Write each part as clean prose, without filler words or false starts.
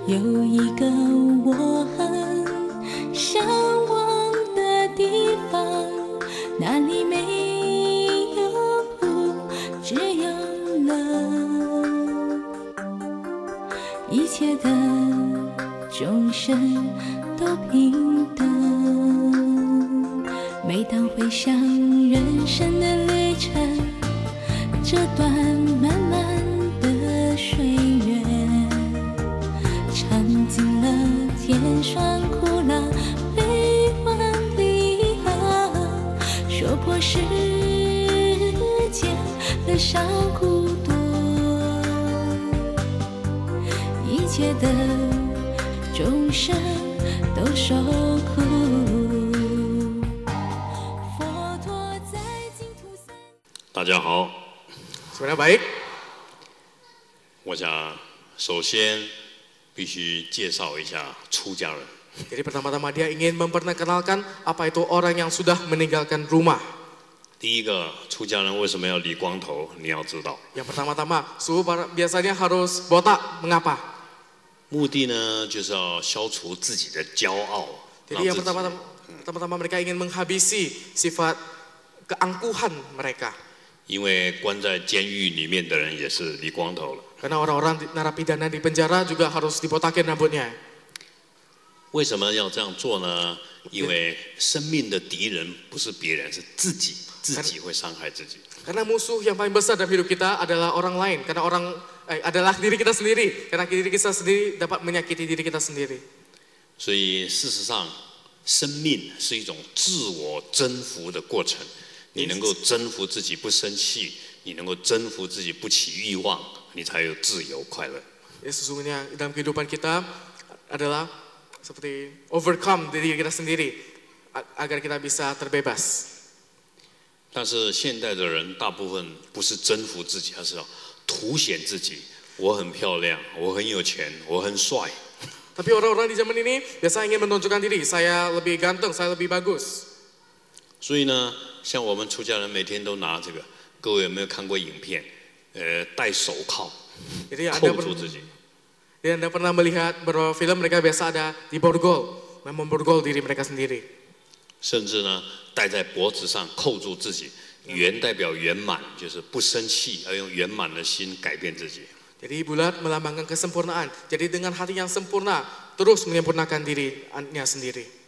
有一个我很向往的地方，那里没有苦，只有乐。一切的众生都平等。每当回想人生的旅程，这段漫漫的岁月，尝尽了甜酸苦辣，悲欢离合，说破世间的少苦多，一切的众生都受苦。佛陀在净土三。大家好。 Semuanya baik. 我想首先必须介绍一下出家人。 Jadi pertama-tama dia ingin memperkenalkan apa itu orang yang sudah meninggalkan rumah. 第一个，出家人为什么要理光头？你要知道。 Yang pertama-tama, suhu biasanya harus botak. Mengapa? 目的呢，就是要消除自己的骄傲。 Jadi yang pertama-tama mereka ingin menghabisi sifat keangkuhan mereka. 因为关在监狱里面的人也是理光头了。 Karena orang-orang narapidana di penjara juga harus dibotakin rambutnya. 为什么要这样做呢？因为生命的敌人不是别人，是自己，自己会伤害自己。 Karena musuh yang paling besar dalam hidup kita adalah orang lain. Karena adalah diri kita sendiri. Karena diri kita sendiri dapat menyakiti diri kita sendiri. 所以事实上，生命是一种自我征服的过程。 你能够征服自己不生气，你能够征服自己不起欲望，你才有自由快乐。 Sesungguhnya dalam kehidupan kita adalah seperti overcome diri kita sendiri agar kita bisa terbebas. 但是现代的人大部分不是征服自己，而是要凸显自己。我很漂亮，我很有钱，我很帅。 Tapi orang-orang di zaman ini biasa ingin menunjukkan diri, saya lebih ganteng, saya lebih bagus. 所以呢，像我们出家人每天都拿这个，各位有没有看过影片？戴手铐，扣住自己。 Jadi Anda pernah melihat beberapa film mereka biasa ada di borgol, memborgol diri mereka sendiri. 甚至呢，戴在脖子上扣住自己，圆代表圆满，就是不生气，要用圆满的心改变自己。 Jadi bulat melambangkan kesempurnaan. Jadi dengan hati yang sempurna terus menyempurnakan dirinya sendiri.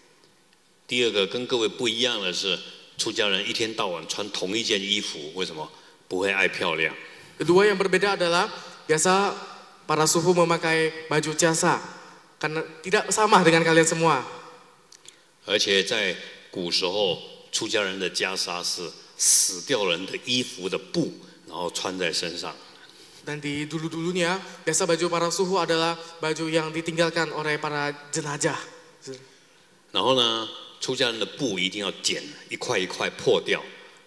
第二个跟各位不一样的是，出家人一天到晚穿同一件衣服，为什么？不会爱漂亮。 Kedua yang berbeda adalah biasa para suhu memakai baju jasa karena tidak sama dengan kalian semua. 而且在古时候，出家人的袈裟是死掉人的衣服的布，然后穿在身上。 Dan di dulu-dulunya biasa baju para suhu adalah baju yang ditinggalkan oleh para jenazah. 然后呢，出家人的布一定要剪一块一块破掉，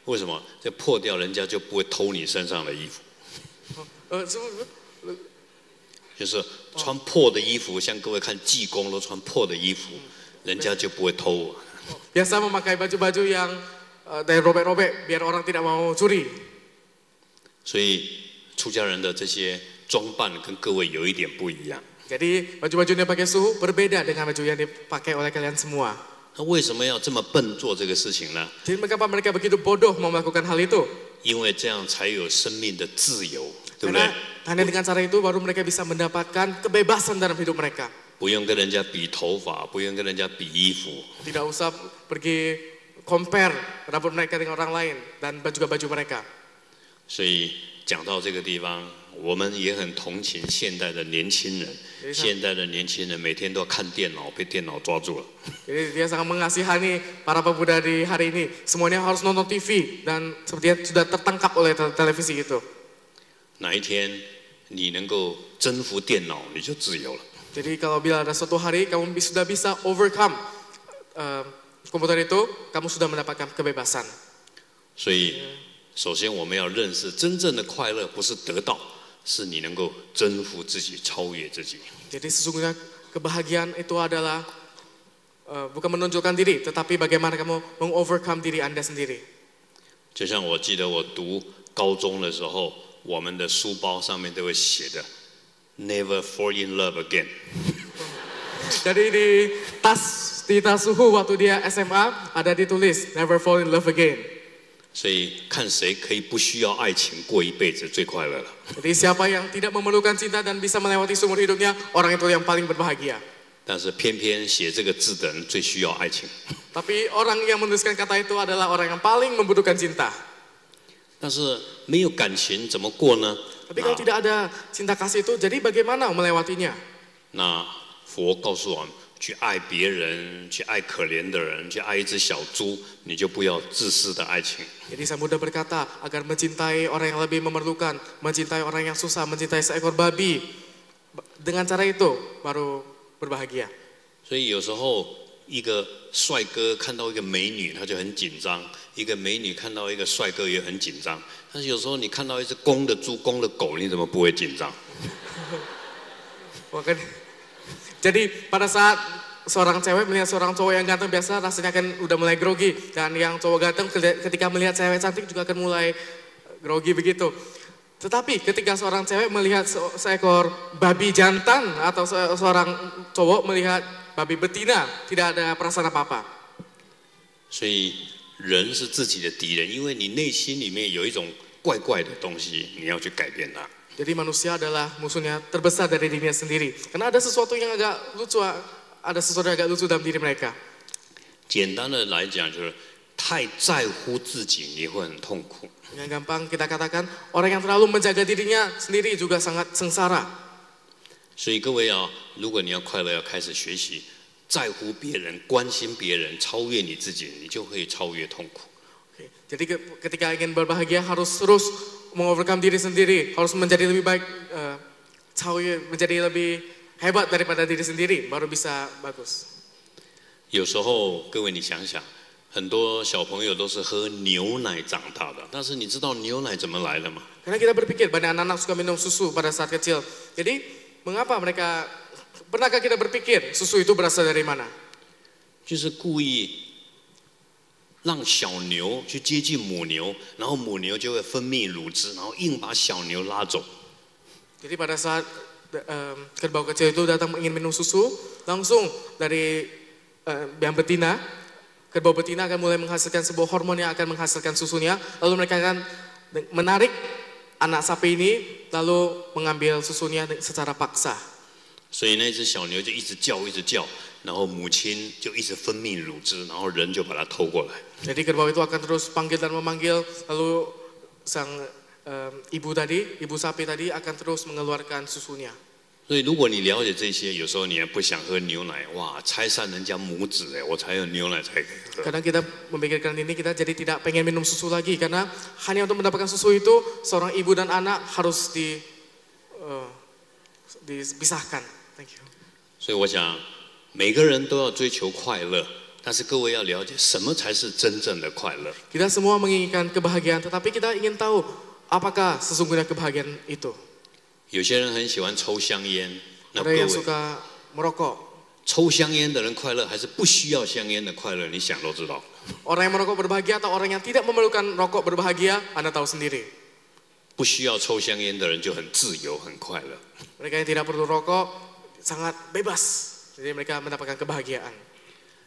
为什么？这破掉人家就不会偷你身上的衣服。就是穿破的衣服，像各位看济公都穿破的衣服，人家就不会偷我。 Biasa memakai baju-baju yang dari robek-robek biar orang tidak mau curi. 所以出家人的这些装扮跟各位有一点不一样。 Jadi baju-baju yang dipakai suhu berbeda dengan baju yang dipakai oleh kalian semua. 那为什么要这么笨做这个事情呢？ Jadi mengapa mereka begitu bodoh mau melakukan hal itu? 因为这样才有生命的自由，对不对？ Hanya dengan cara itu baru mereka bisa mendapatkan kebebasan dalam hidup mereka. 不用跟人家比头发，不用跟人家比衣服。 Tidak usah pergi compare rambut mereka dengan orang lain dan juga baju mereka. 所以讲到这个地方，我们也很同情现代的年轻人。现代的年轻人每天都要看电脑，被电脑抓住了。 Jadi dia sangat mengasihani para pemuda di hari ini. Semuanya harus nonton TV dan sepertinya sudah tertangkap oleh televisi itu. 哪一天你能够征服电脑，你就自由了。 Jadi kalau bila ada suatu hari kamu sudah bisa overcome komputer itu, kamu sudah mendapatkan kebebasan. 所以，首先我们要认识真正的快乐不是得到，是你能够征服自己、超越自己。 Jadi sesungguhnya kebahagiaan itu adalah bukan menonjolkan diri, tetapi bagaimana kamu mengovercome diri Anda sendiri. 就像我记得我读高中的时候，我们的书包上面都会写的 "Never fall in love again"。Jadi di tas suhu waktu dia SMA ada ditulis never fall in love again. 所以看谁可以不需要爱情过一辈子最快乐了。 Jadi siapa yang tidak memerlukan cinta dan bisa melewati seumur hidupnya, orang itu yang paling berbahagia. 但是偏偏写这个字的人最需要爱情。 Tapi orang yang menuliskan kata itu adalah orang yang paling membutuhkan cinta. 但是没有感情怎么过呢？ Tapi kalau tidak ada cinta kasih itu, jadi bagaimana melewatinya? 那佛告诉我们，去爱别人，去爱可怜的人，去爱一只小猪，你就不要自私的爱情。 Jadi Sang Buddha berkata agar mencintai orang yang lebih memerlukan, mencintai orang yang susah, mencintai seekor babi. Dengan cara itu baru berbahagia. 所以有时候一个帅哥看到一个美女，他就很紧张；一个美女看到一个帅哥也很紧张。但是有时候你看到一只公的猪、公的狗，你怎么不会紧张？ Jadi pada saat seorang cewek melihat seorang cowok yang ganteng biasa rasanya kan udah mulai grogi, dan yang cowok ganteng ketika melihat cewek cantik juga akan mulai grogi begitu. Tetapi ketika seorang cewek melihat seekor babi jantan atau seorang cowok melihat babi betina, tidak ada perasaan apa-apa. 所以人是自己的敌人，因为你内心里面有一种怪怪的东西，你要去改变它。 Jadi manusia adalah musuhnya terbesar dari dirinya sendiri. Karena ada sesuatu yang agak lucu, dalam diri mereka. 简单的来讲，就是太在乎自己，你会很痛苦。 Yang gampang kita katakan, orang yang terlalu menjaga dirinya sendiri juga sangat sengsara. 所以各位啊，如果你要快乐，要开始学习在乎别人、关心别人，超越你自己，你就会超越痛苦。 Jadi ketika ingin berbahagia harus terus mengovercome diri sendiri, harus menjadi lebih baik, menjadi lebih hebat daripada diri sendiri, baru bisa bagus. 有时候各位你想想，很多小朋友都是喝牛奶长大的，但是你知道牛奶怎么来的吗？ Karena kita berpikir banyak anak-anak suka minum susu pada saat kecil. Jadi mengapa pernahkah kita berpikir susu itu berasal dari mana? 就是故意让小牛去接近母牛，然后母牛就会分泌乳汁，然后硬把小牛拉走。 Jadi pada saat kerbau kecil itu datang ingin minum susu, langsung dari yang betina, kerbau betina akan mulai menghasilkan sebuah hormon yang akan menghasilkan susunya, lalu mereka akan menarik anak sapi ini, lalu mengambil susunya secara paksa. 所以那只小牛就一直叫，一直叫，然后母亲就一直分泌乳汁，然后人就把它偷过来。 Jadi kerbau itu akan terus panggil dan memanggil, lalu sang ibu sapi tadi akan terus mengeluarkan susunya. 所以如果你了解这些，有时候你也不想喝牛奶，哇，拆散人家母子哎，我才有牛奶才可以喝。 Kadang kita memikirkan ini, kita jadi tidak pengen minum susu lagi, karena hanya untuk mendapatkan susu itu seorang ibu dan anak harus dipisahkan. Thank you. 所以我想，每个人都要追求快乐，但是各位要了解什么才是真正的快乐。 Kita semua menginginkan kebahagiaan, tetapi kita ingin tahu apakah sesungguhnya kebahagiaan itu. 有些人很喜欢抽香烟，那各 Ada yang 位 suka merokok. 抽香烟的人快乐还是不需要香烟的快乐？你想都知道。 Orang yang merokok berbahagia atau orang yang tidak memerlukan rokok berbahagia, Anda tahu sendiri. 不需要抽香烟的人就很自由、很快乐。 Mereka yang tidak perlu rokok sangat bebas, jadi mereka mendapatkan kebahagiaan.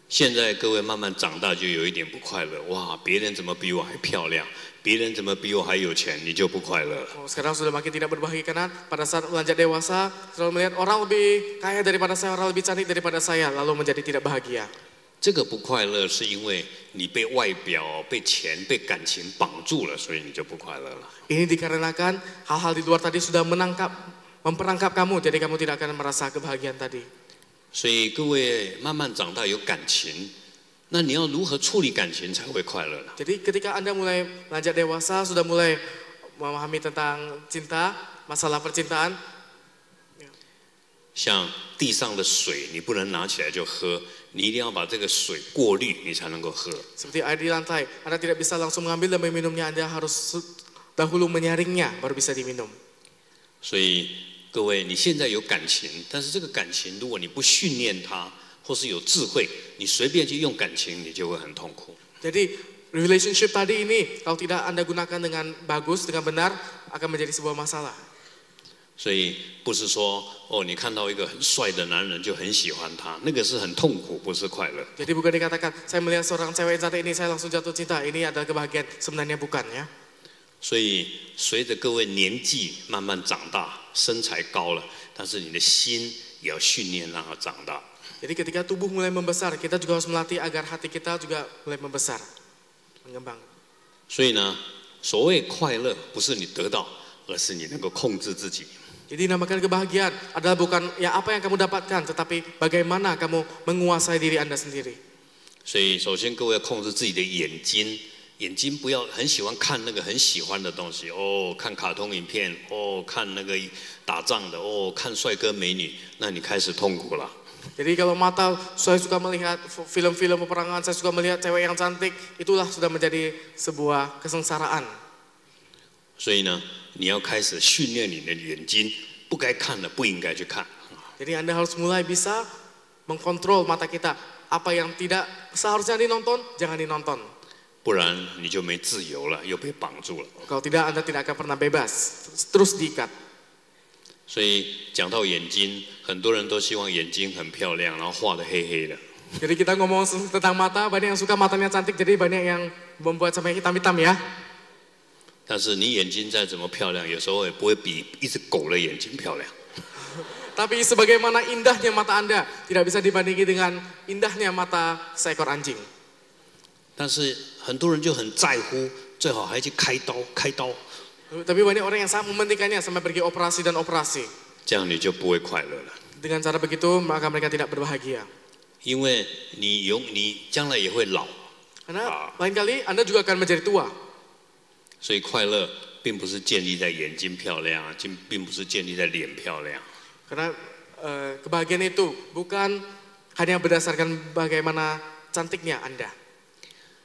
现在各位慢慢长大，就有一点不快乐。哇，别人怎么比我还漂亮？别人怎么比我还有钱？你就不快乐了。 Sekarang sudah makin tidak berbahagia karena pada saat beranjak dewasa selalu melihat orang lebih kaya daripada saya, orang lebih cantik daripada saya, lalu menjadi tidak bahagia. 这个不快乐是因为你被外表、被钱、被感情绑住了，所以你就不快乐了。 Ini dikarenakan hal-hal di luar tadi sudah memperangkap kamu, jadi kamu tidak akan merasa kebahagiaan tadi. 所以各位慢慢长大有感情，那你要如何处理感情才会快乐呢？ Jadi ketika Anda mulai beranjak dewasa, sudah mulai memahami tentang cinta, masalah percintaan, 像地上的水，你不能拿起来就喝，你一定要把这个水过滤，你才能够喝。 seperti air di lantai, Anda tidak bisa langsung mengambil dan meminumnya, Anda harus dahulu menyaringnya, baru bisa diminum. 所以各位，你现在有感情，但是这个感情如果你不训练它，或是有智慧，你随便去用感情，你就会很痛苦。 Jadi relationship tadi ini kalau tidak Anda gunakan dengan bagus, dengan benar, akan menjadi sebuah masalah. 所以不是说你看到一个很帅的男人就很喜欢他，那个是很痛苦，不是快乐。 Jadi bukan dikatakan saya melihat seorang cewek cantik ini saya langsung jatuh cinta, ini adalah kebahagiaan, sebenarnya bukan ya. 所以随着各位年纪慢慢长大，身材高了，但是你的心也要训练让它长大。 Jadi ketika tubuh mulai membesar, kita juga harus melatih agar hati kita juga mulai membesar, mengembang. 所以呢，所谓快乐不是你得到，而是你能够控制自己。 Jadi dinamakan kebahagiaan adalah bukan ya apa yang kamu dapatkan, tetapi bagaimana kamu menguasai diri Anda sendiri. 所以首先各位要控制自己的眼睛，眼睛不要很喜欢看那个很喜欢的东西看卡通影片看那个打仗的看帅哥美女，那你开始痛苦了。 Jadi kalau mata saya suka melihat film-film peperangan, saya suka melihat cewek yang cantik, itulah sudah menjadi sebuah kesengsaraan. 所以呢，你要开始训练你的眼睛，不该看的不应该去看。 Jadi Anda harus mulai bisa mengkontrol mata kita, apa yang tidak seharusnya dinonton, jangan dinonton. 不然你就没自由了，又被绑住了。 Kalau tidak, Anda tidak akan pernah bebas, terus diikat. 所以讲到眼睛，很多人都希望眼睛很漂亮，然后画得黑黑的。 Jadi kita ngomong tentang mata, banyak yang suka matanya cantik, jadi banyak yang membuat sampai hitam-hitam ya. 但是你眼睛再怎么漂亮，有时候也不会比一只狗的眼睛漂亮。 Tapi sebagaimana indahnya mata Anda, tidak bisa dibandingi dengan indahnya mata seekor anjing. 但是很多人就很在乎，最好还去开刀，开刀， Tapi banyak orang yang sangat mementingkannya sampai pergi operasi dan operasi. 这样你就不会快乐了。 Dengan cara begitu, maka mereka tidak berbahagia. 因为你将来也会老， Karena lain kali Anda juga akan menjadi tua. 所以快乐并不是建立在眼睛漂亮，并不是建立在脸漂亮。 Karena kebahagiaan itu bukan hanya berdasarkan bagaimana cantiknya Anda.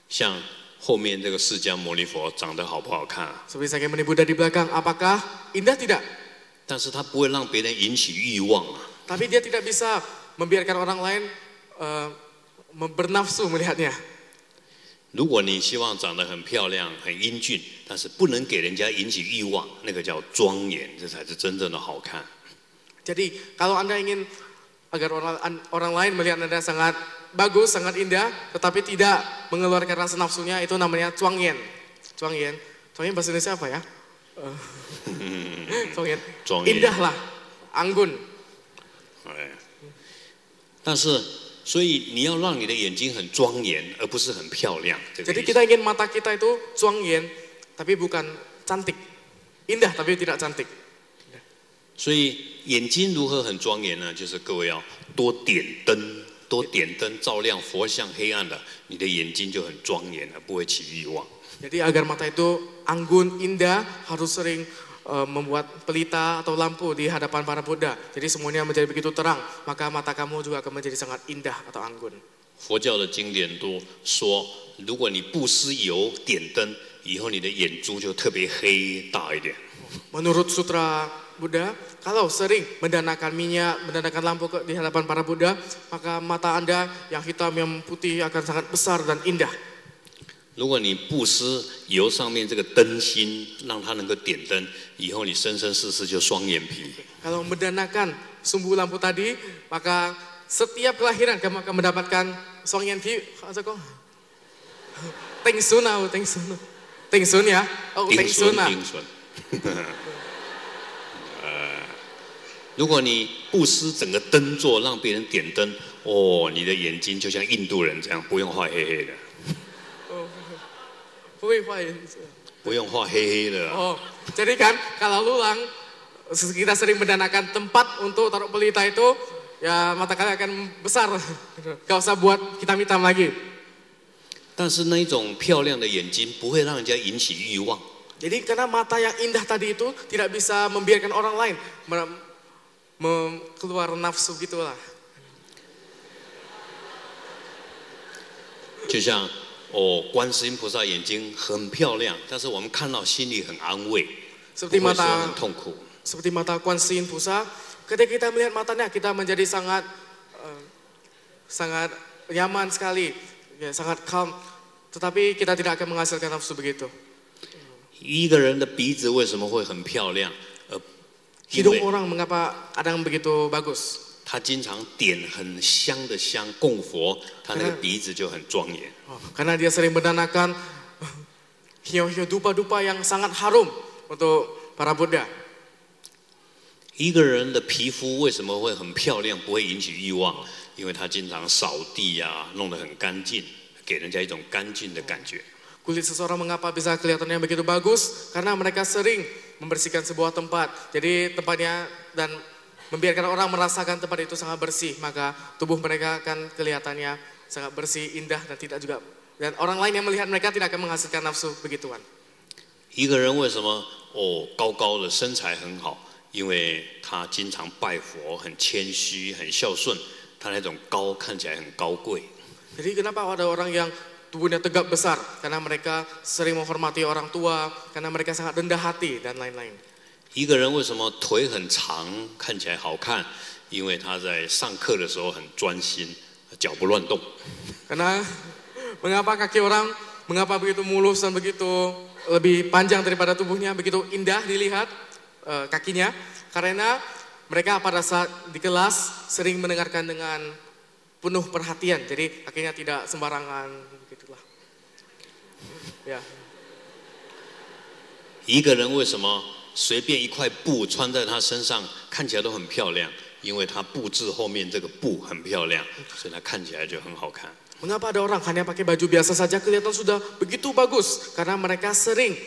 像后面这个释迦牟尼佛长得好不好看啊？ Seperti saya meni Buddha di belakang, apakah indah tidak? 但是他不会让别人引起欲望啊。 Tapi dia tidak bisa membiarkan orang lain bernafsu melihatnya. 如果你希望长得很漂亮、很英俊，但是不能给人家引起欲望，那个叫庄严，这才是真正的好看。 Jadi kalau Anda ingin agar orang lain melihat Anda sangat bagus, sangat indah, tetapi tidak mengeluarkan rasa nafsunya, itu namanya cuangyen. Cuangyen, cuangyen bahasa Indonesia apa ya? Cuangyen. Indahlah, anggun. 但是，所以你要让你的眼睛很庄严，而不是很漂亮。这个 Jadi 意思 kita ingin mata kita itu cuangyen, tapi bukan cantik. Indah tapi tidak cantik. 所以眼睛如何很庄严呢？就是各位要多点灯，多点灯照亮佛像黑暗的，你的眼睛就很庄严了，不会起欲望。 Jadi agar mata itu anggun, indah, harus sering membuat pelita atau lampu di hadapan para Buddha. Jadi semuanya menjadi begitu terang, maka mata kamu juga akan menjadi sangat indah atau anggun. 佛教的经典都说，如果你布施油点灯，以后你的眼珠就特别黑大一点。 Menurut sutra Buddha, kalau sering mendanakan minyak, mendanakan lampu di hadapan para Buddha, maka mata Anda yang hitam, yang putih akan sangat besar dan indah. 如果你布施油上面这个灯芯，让它能够点灯，以后你生生世世就双眼皮。 Kalau mendanakan sumbu lampu tadi, maka setiap kelahiran kamu akan mendapatkan Songyan Pi, Tengsun, Tengsun, Tengsun ya, oh 丁 Tengsun 孙，丁孙。如果你布施整个灯座，让别人点灯，你的眼睛就像印度人这样，不用画黑黑的，不用画黑黑的。 Oh, jadi kan kalau lulang kita sering mendanakan tempat untuk taruh pelita itu, ya mata kalian akan besar. Gak usah buat hitam-hitam lagi. 但是那一种漂亮的眼睛不会让人家引起欲望。 Jadi karena mata yang indah tadi itu tidak bisa membiarkan orang lain keluar nafsu gitulah. 就像观世音菩萨眼睛很漂亮，但是我们看到心里很安慰，不会说很痛苦。 Seperti mata Kuan Yin Pusa, ketika kita melihat matanya kita menjadi sangat nyaman sekali, ya, sangat calm. Tetapi kita tidak akan menghasilkan nafsu begitu. 一个人的鼻子为什么会很漂亮？ hidung orang mengapa kadang begitu bagus? 他经常点很香的香供佛，他那个鼻子就很庄严。Karena dia sering mendanakan hiu-hiu dupa-dupa yang sangat harum untuk para Buddha. 一个人的皮肤为什么会很漂亮，不会引起欲望？因为他经常扫地啊，弄得很干净，给人家一种干净的感觉。 Kulit seseorang mengapa bisa kelihatannya begitu bagus? Karena mereka sering membersihkan sebuah tempat. Jadi tempatnya dan membiarkan orang merasakan tempat itu sangat bersih, maka tubuh mereka akan kelihatannya sangat bersih, indah dan tidak juga dan orang lain yang melihat mereka tidak akan menghasilkan nafsu begituan. 一个人为什么高高的身材很好？因为他经常拜佛，很谦虚，很孝顺，他那种高看起来很高贵。 Jadi kenapa ada orang yang tubuhnya tegap besar? Karena mereka sering menghormati orang tua, karena mereka sangat rendah hati dan lain-lain. 一个人为什么腿很长，看起来好看？因为他在上课的时候很专心，脚不乱动。 Karena mengapa kaki orang mengapa begitu mulus dan begitu lebih panjang daripada tubuhnya, begitu indah dilihat kakinya? Karena mereka pada saat di kelas sering mendengarkan dengan penuh perhatian, jadi kakinya tidak sembarangan, begitulah. Ya. 一个人为什么随便一块布穿在他身上看起来都很漂亮？因为他布置后面这个布很漂亮，所以他看起来就很好看。 Mengapa ada orang hanya pakai baju biasa saja kelihatan sudah begitu bagus? Karena mereka sering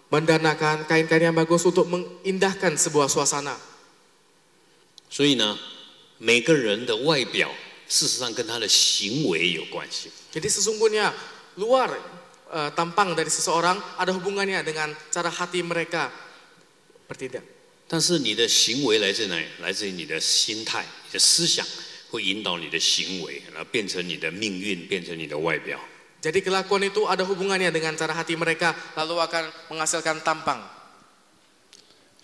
mendanakan kain-kain yang bagus untuk mengindahkan sebuah suasana. 所以呢，每个人的外表事实上跟他的行为有关系。 Jadi sesungguhnya luar tampang dari seseorang ada hubungannya dengan cara hati mereka bertindak. 但是你的行为来自哪里？来自于你的心态、你的思想，会引导你的行为，然后变成你的命运，变成你的外表。 Jadi kelakuan itu ada hubungannya dengan cara hati mereka, lalu akan menghasilkan tampang.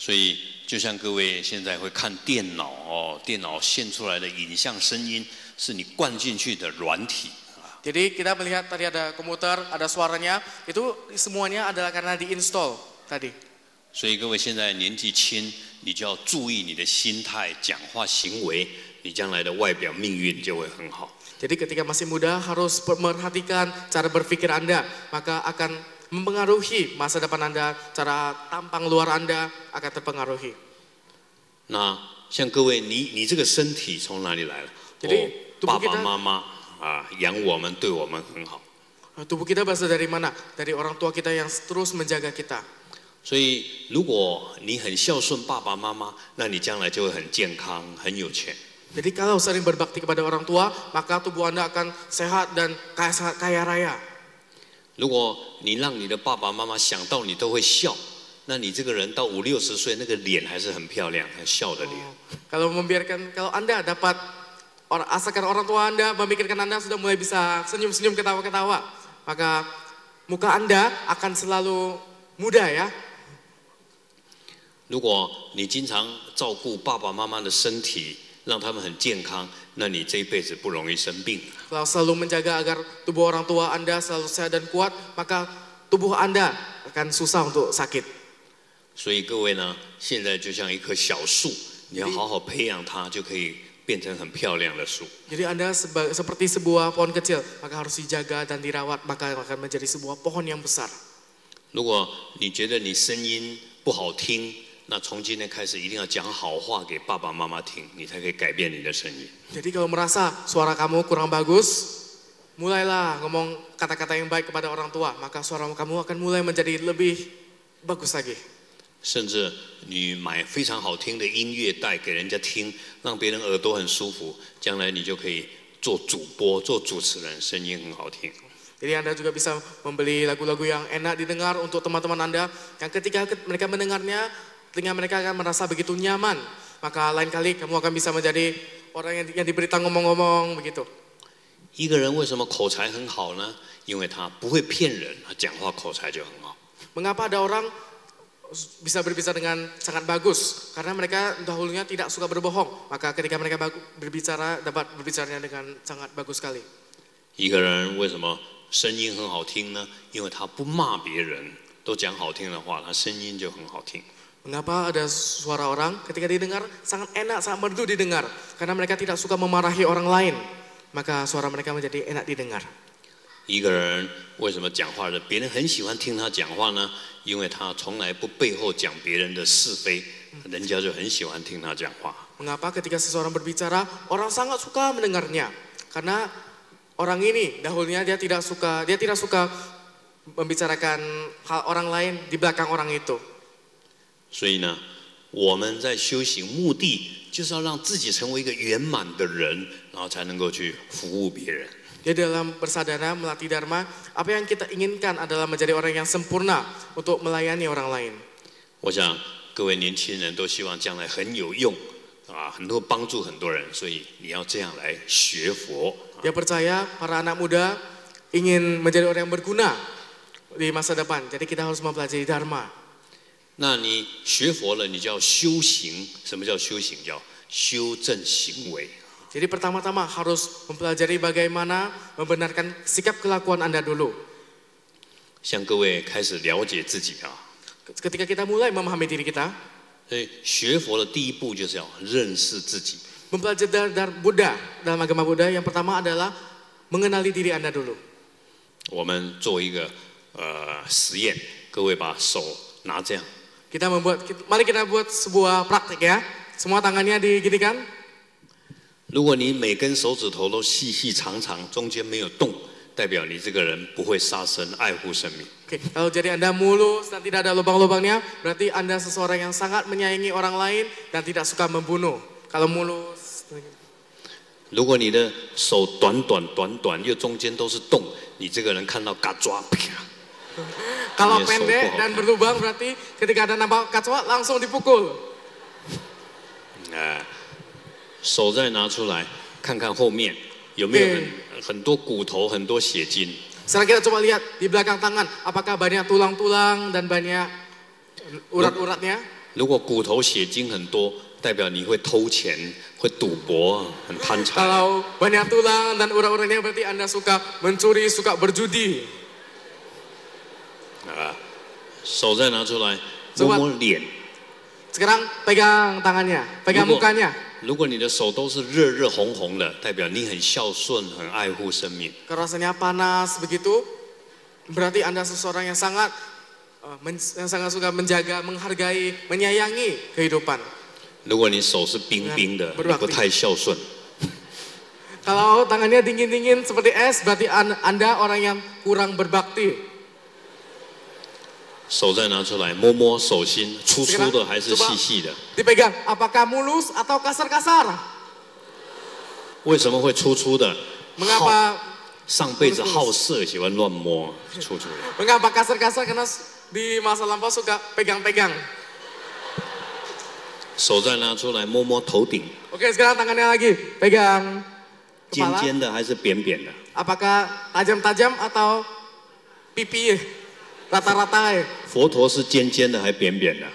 所以，就像各位现在会看电脑电脑现出来的影像、声音，是你灌进去的软体。 Jadi kita melihat tadi ada komputer, ada suaranya, itu semuanya adalah karena diinstal tadi. 所以各位现在年纪轻，你就要注意你的心态、讲话、行为，你将来的外表命运就会很好。 Jadi ketika masih muda harus memperhatikan cara berpikir Anda, maka akan mempengaruhi masa depan Anda, cara tampang luar Anda akan terpengaruhi. 那像各位，你这个身体从哪里来了？ Jadi 爸 tubuh 爸 kita 妈妈养我们，对我们很好。 tubuh kita berasal dari mana? Dari orang tua kita yang terus menjaga kita. 所以，如果你很孝顺爸爸妈妈，那你将来就会很健康、很有钱。 Jadi kalau sering berbakti kepada orang tua, maka tubuh Anda akan sehat dan sangat kaya raya. 如果你让你的爸爸妈妈想到你都会笑，那你这个人到50、60岁，那个脸还是很漂亮、很笑的脸。 Kalau Anda dapat asalkan orang tua Anda memikirkan Anda sudah mulai bisa senyum-senyum, ketawa-ketawa, maka muka Anda akan selalu muda ya. 如果你经常照顾爸爸妈妈的身体，让他们很健康，那你这一辈子不容易生病。 Kalau selalu menjaga agar tubuh orang tua Anda selalu sehat dan kuat, maka tubuh Anda akan susah untuk sakit. 所以各位呢，现在就像一棵小树，你要好好培养它，就可以变成很漂亮的树。 Jadi Anda seperti sebuah pohon kecil, maka harus dijaga dan dirawat, maka akan menjadi sebuah pohon yang besar. 如果你觉得你声音不好听，那从今天开始一定要讲好话给爸爸妈妈听，你才可以改变你的声音。 Jadi kalau merasa suara kamu kurang bagus, mulailah ngomong kata-kata yang baik kepada orang tua, maka suara kamu akan mulai menjadi lebih bagus lagi. 甚至你买非常好听的音乐带给人家听，让别人耳朵很舒服，将来你就可以做主播、做主持人，声音很好听。 Jadi Anda juga bisa membeli lagu-lagu yang enak didengar untuk teman-teman Anda, yang ketika mereka mendengarnya, telinga mereka akan merasa begitu nyaman. Maka lain kali kamu akan bisa menjadi orang yang diberita ngomong-ngomong begitu. 一个人为什么口才很好呢？因为他不会骗人，他讲话口才就很好。 Mengapa ada orang bisa berbicara dengan sangat bagus? Karena mereka dahulunya tidak suka berbohong. Maka ketika mereka berbicara, dapat berbicaranya dengan sangat bagus sekali. 一个人为什么声音很好听呢？因为他不骂别人，都讲好听的话，他声音就很好听。Mengapa ada suara orang ketika didengar sangat enak, sangat merdu didengar. Karena mereka tidak suka memarahi orang lain. Maka suara mereka menjadi enak didengar. 一个人为什么讲话的别人很喜欢听他讲话呢？因为他从来不背后讲别人的是非，人家就很喜欢听他讲话。 Mengapa ketika seseorang berbicara, orang sangat suka mendengarnya? Karena orang ini dahulunya dia tidak suka membicarakan hal orang lain di belakang orang itu. 所以呢，我们在修行目的就是要让自己成为一个圆满的人，然后才能够去服务别人。 Jadi dalam bersadana, melatih dharma, apa yang kita inginkan adalah menjadi orang yang sempurna untuk melayani orang lain. 我想各位年轻人都希望将来很有用啊，很多帮助很多人，所以你要这样来学佛。 Dia percaya para anak muda ingin menjadi orang yang berguna di masa depan. Jadi kita harus mempelajari dharma. 那你学佛了，你就要修行。什么叫修行？叫修正行为。 Jadi pertama-tama harus mempelajari bagaimana membenarkan sikap kelakuan Anda dulu. 向各位开始了解自己啊。 Ketika kita mulai memahami diri kita, 所以学佛的第一步就是要认识自己。 mempelajari dari Buddha, dalam agama Buddha yang pertama adalah mengenali diri Anda dulu. 我们做一个实验，各位把手拿这样。 Mari kita buat sebuah praktik ya. Semua tangannya diginikan. 如果你每根手指头都细细长长，中间没有动，代表你这个人不会杀生，爱护生命。 Oke, kalau jadi Anda mulus dan tidak ada lubang-lubangnya, berarti Anda seseorang yang sangat menyayangi orang lain dan tidak suka membunuh. Kalau mulus. 如果你的手短短，又中间都是洞，你这个人看到嘎抓啪。 Kalau pendek dan berlubang berarti ketika ada nampak kacwa langsung dipukul. 手再拿出来，看看后面有没有很多骨头、很多血筋。 Sekarang kita coba lihat di belakang tangan, apakah banyak tulang-tulang dan banyak urat-uratnya? 如果骨头血筋很多，代表你会偷钱、会赌博、很贪财。 Kalau banyak tulang dan urat-uratnya berarti Anda suka mencuri, suka berjudi. 手再拿出来，摸摸脸。 Sekarang pegang tangannya, pegang mukanya. 如果你的手都是热热红红的，代表你很孝顺、很爱护生命。 Kalau rasanya panas begitu, berarti Anda seseorang yang sangat suka menjaga, menghargai, menyayangi kehidupan. 如果你手是冰冰的，你不太孝顺。 Kalau tangannya dingin-dingin seperti es, berarti Anda orang yang kurang berbakti. 手再拿出来，摸摸手心，粗粗的还是细细的？ Dipegang, apakah mulus atau kasar-kasar? 为什么会粗粗的？ Mengapa 上辈子好色，喜欢乱摸，粗粗的。 Mengapa kasar-kasar? Karena di masa lampau suka pegang-pegang. 手再拿出来，摸摸头顶， Oke, sekarang tangannya lagi pegang 尖 kepala. 尖的还是扁扁的？ Apakah tajam-tajam atau pipi rata-rata? 佛陀是尖尖的还扁扁的？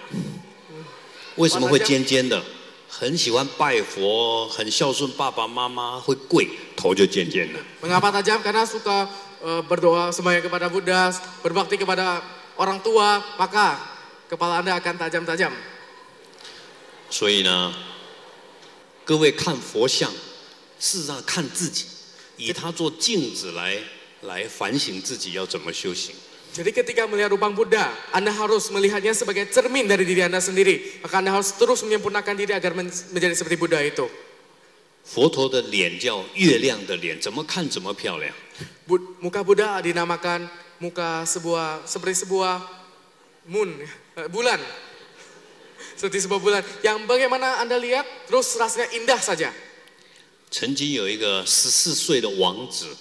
为什么会尖尖的？很喜欢拜佛，很孝顺爸爸妈妈，会跪，头就尖尖的。 Mengapa tajam? Karena suka berdoa sembahyang kepada Buddha, berbakti kepada orang tua, maka kepala Anda akan tajam-tajam. 所以呢，各位看佛像，事实上看自己，以它做镜子来反省自己要怎么修行。 Jadi ketika melihat lubang Buddha, Anda harus melihatnya sebagai cermin dari diri Anda sendiri. Maka Anda harus terus menyempurnakan diri agar menjadi seperti Buddha itu. 佛陀的脸叫月亮的脸，怎么看怎么漂亮。 Muka Buddha dinamakan muka seperti sebuah bulan. Seperti sebuah bulan. Yang bagaimana Anda lihat terus rasanya indah saja. 曾经有一个14岁的王子。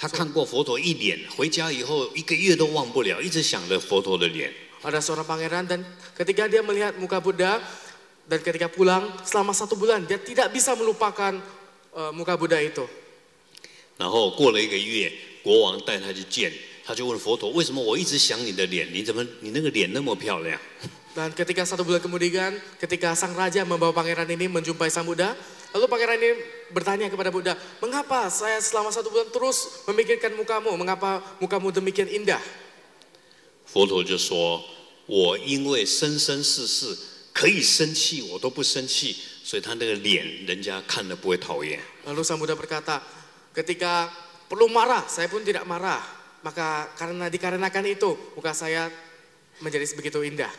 他看过佛陀一脸，回家以后1个月都忘不了，一直想着佛陀的脸。 Ada seorang pangeran dan ketika dia melihat muka Buddha dan ketika pulang selama 1 bulan dia tidak bisa melupakan muka Buddha itu. 然后过了1个月，国王带他去见，他就问佛陀：为什么我一直想你的脸？你那个脸那么漂亮？ Dan ketika 1 bulan kemudian, ketika sang raja membawa pangeran ini menjumpai sang Buddha, lalu pangeran ini bertanya kepada Buddha, mengapa saya selama 1 bulan terus memikirkan mukamu? Mengapa mukamu demikian indah? 佛陀就说：我因为生生世世可以生气，我都不生气，所以他那个脸人家看了不会讨厌。 Lalu Sang Buddha berkata, ketika perlu marah, saya pun tidak marah. Maka dikarenakan itu, muka saya menjadi begitu indah.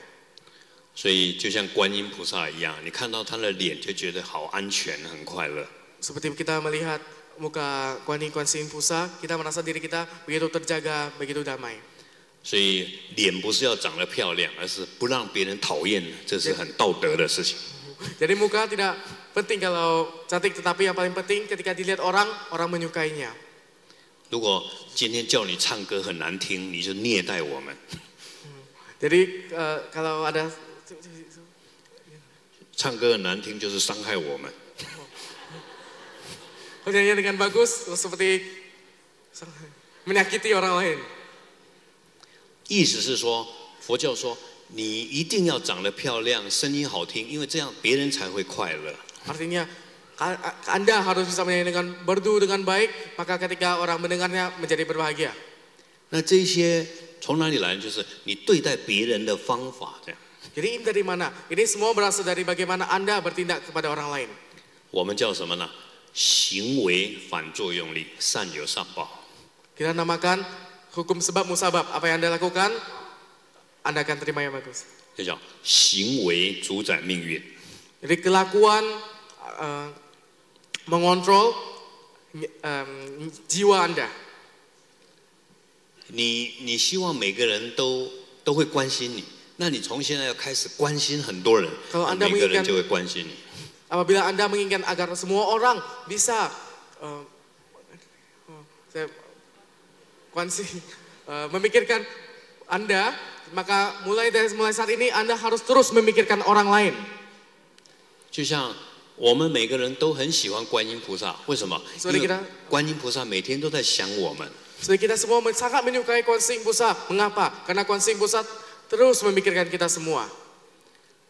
所以就像观音菩萨一样，你看到他的脸就觉得好安全，很快乐。 Seperti kita melihat muka Kuan Yin Pusa, kita merasa diri kita begitu terjaga, begitu damai. 所以脸不是要长得漂亮，而是不让别人讨厌，这是很道德的事情。 Jadi muka tidak penting kalau cantik, tetapi yang paling penting ketika dilihat orang, orang menyukainya. 如果今天叫你唱歌很难听，你就虐待我们。 Jadi kalau ada 唱歌很难听就是伤害我们。 nyanyian dengan bagus, seperti menyakiti orang lain. 意思是说，佛教说你一定要长得漂亮，声音好听，因为这样别人才会快乐。 Artinya Anda harus bisa menyanyi dengan merdu dengan baik, maka ketika orang mendengarnya menjadi berbahagia. 那这些从哪里来？就是你对待别人的方法这样。 Jadi ini dari mana? Ini semua berasal dari bagaimana Anda bertindak kepada orang lain. 我们叫什么呢？行为反作用力，善有善报。 Kita namakan hukum sebab musabab. Apa yang Anda lakukan, Anda akan terima yang bagus. 这叫行为主宰命运。 Jadi kelakuan mengontrol jiwa Anda. 你希望每个人都会关心你，那你从现在要开始关心很多人， Kalau Anda 每个人 menginginkan 就会关心你。 Apabila Anda menginginkan agar semua orang bisa memikirkan Anda, maka mulai saat ini Anda harus terus memikirkan orang lain. 就像我们每个人都很喜欢观音菩萨，为什么？因 Sorry, 为 kita 观音菩萨每天都在想我们。 Jadi kita semua sangat menyukai Kuan Yin Pusa. Mengapa? Karena Kuan Yin Pusa terus memikirkan kita semua.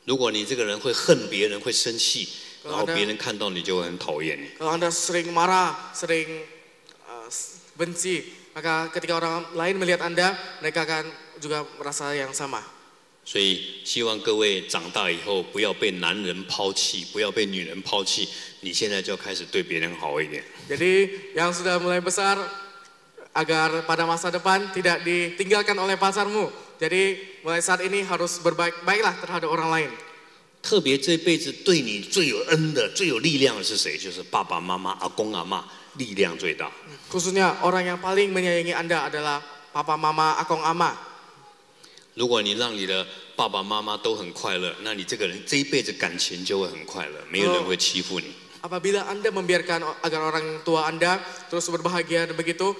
如果你这个人会恨别人，会生气，然后别人看到你就会很讨厌你。 Kalau Anda sering marah, sering benci, maka ketika orang lain melihat Anda, mereka akan juga merasa yang sama. 所以希望各位长大以后不要被男人抛弃，不要被女人抛弃，你现在就要开始对别人好一点。 Jadi yang sudah mulai besar, agar pada masa depan tidak ditinggalkan oleh pacarmu. Jadi mulai saat ini harus berbaik-baiklah terhadap orang lain. 特别这辈子对你最有恩的、最有力量的是谁？就是爸爸妈妈、阿公阿嬷，力量最大。 Khususnya orang yang paling menyayangi Anda adalah papa, mama, akong, ama. 如果你让你的爸爸妈妈都很快乐，那你这个人这一辈子感情就会很快乐，没有人会欺负你。 Apabila Anda membiarkan agar orang tua Anda terus berbahagia dan begitu,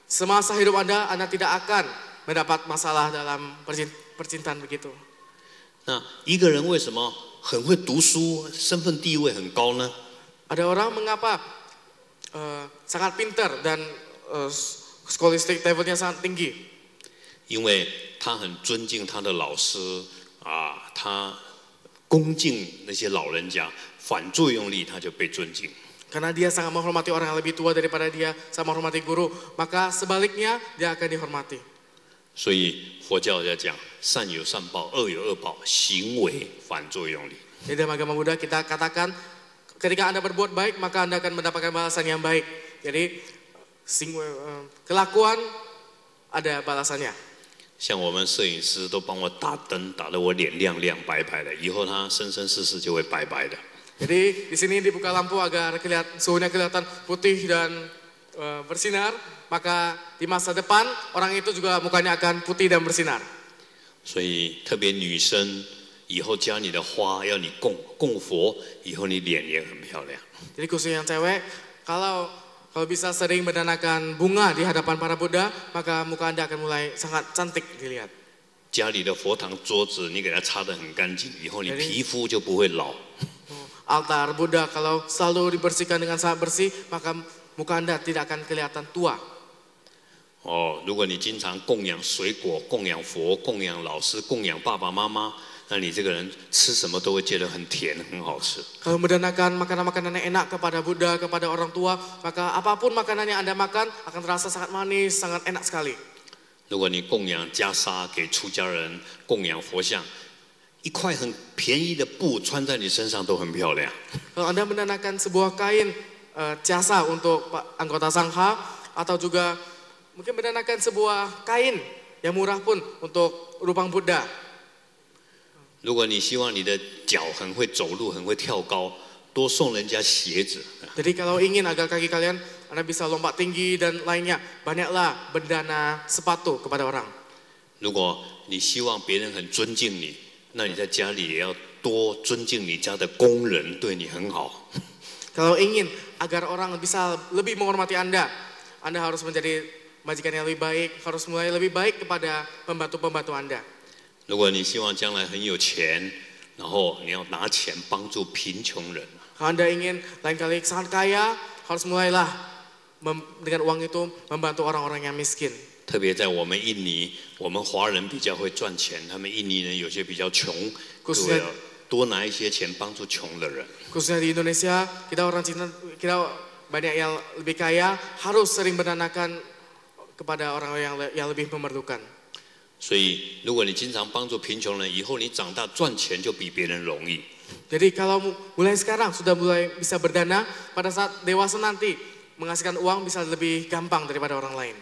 semasa hidup Anda tidak akan mendapat masalah dalam percintaan begitu. 那一个人为什么很会读书，身份地位很高呢？ Ada orang mengapa sangat pintar dan scholastic levelnya sangat tinggi. 因为他很尊敬他的老师啊，他恭敬那些老人家，反作用力他就被尊敬。 Karena dia sangat menghormati orang yang lebih tua daripada dia, sama menghormati guru, maka sebaliknya dia akan dihormati. 所以佛教在讲善有善报，恶有恶报，行为反作用力。 Jadi dalam agama Buddha kita katakan ketika Anda berbuat baik maka Anda akan mendapatkan balasan yang baik. Jadi kelakuan ada balasannya. 像我们摄影师都帮我打灯，打得我脸亮亮白白的，以后他生生世世就会白白的。 Jadi di sini dibuka lampu agar suhunya kelihatan putih dan bersinar, maka di masa depan orang itu juga mukanya akan putih dan bersinar. 所以特别女生以后家里的花要你供佛，以后你脸也很漂亮。 Jadi khususnya yang cewek, kalau bisa sering menanamkan bunga di hadapan para Buddha, maka muka Anda akan mulai sangat cantik dilihat. 家里的佛堂桌子你给它擦得很干净，以后你皮肤就不会老。 Altar Buddha kalau selalu dibersihkan dengan sangat bersih, maka muka Anda tidak akan kelihatan tua. 哦，如果你经常供养水果、供养佛、供养老师、供养爸爸妈妈，那你这个人吃什么都会觉得很甜、很好吃。 Kalau mendandakan makanan-makanan yang enak kepada Buddha, kepada orang tua, maka apapun makanan yang Anda makan akan terasa sangat manis, sangat enak sekali. 如果你供养袈裟给出家人，供养佛像，一块很便宜的布穿在你身上都很漂亮。 Kalau Anda mendanakan sebuah kain jasa untuk anggota sangha atau juga mungkin mendanakan sebuah kain yang murah pun untuk rupang Buddha. 如果你希望你的脚很会走路，很会跳高，多送人家鞋子。 Jadi kalau ingin agar kaki kalian Anda bisa lompat tinggi dan lainnya, banyaklah berdana sepatu kepada orang. 如果你希望别人很尊敬你，那你在家里也要多尊敬你家的工人，对你很好。 Kalau ingin agar orang bisa lebih menghormati Anda harus menjadi majikan yang lebih baik, harus mulai lebih baik kepada pembantu-pembantu Anda. 如果你希望将来很有钱，然后你要拿钱帮助贫穷人。 Kalau Anda ingin lain kali sangat kaya, harus mulailah dengan uang itu membantu orang-orang yang miskin. 特别在我们印尼，我们华人比较会赚钱，他们印尼人有些比较穷，就要多拿一些钱帮助穷的人。 Khususnya di Indonesia, kita orang Cina, kita banyak yang lebih kaya, harus sering mendanakan kepada orang yang lebih memerlukan. 所以，如果你经常帮助贫穷人，以后你长大赚钱就比别人容易。 Jadi kalau mulai sekarang sudah mulai bisa berdana, pada saat dewasa nanti menghasilkan uang bisa lebih gampang daripada orang lain.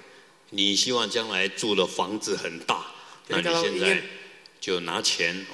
你希望将来住的房子很大，那你现在就拿钱